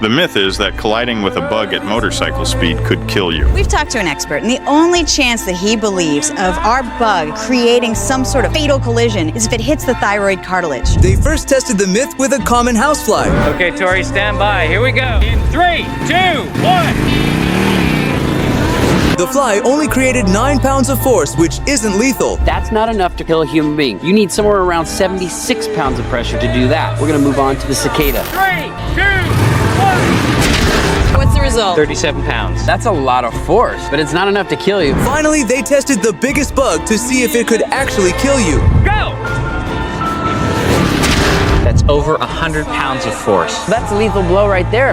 The myth is that colliding with a bug at motorcycle speed could kill you. We've talked to an expert, and the only chance that he believes of our bug creating some sort of fatal collision is if it hits the thyroid cartilage. They first tested the myth with a common housefly. Okay, Tori, stand by. Here we go. In 3, 2, 1. The fly only created 9 pounds of force, which isn't lethal. That's not enough to kill a human being. You need somewhere around 76 pounds of pressure to do that. We're gonna move on to the cicada. 3, 2, 1. What's the result? 37 pounds. That's a lot of force, but it's not enough to kill you. Finally, they tested the biggest bug to see if it could actually kill you. Go! That's over 100 pounds of force. That's a lethal blow right there.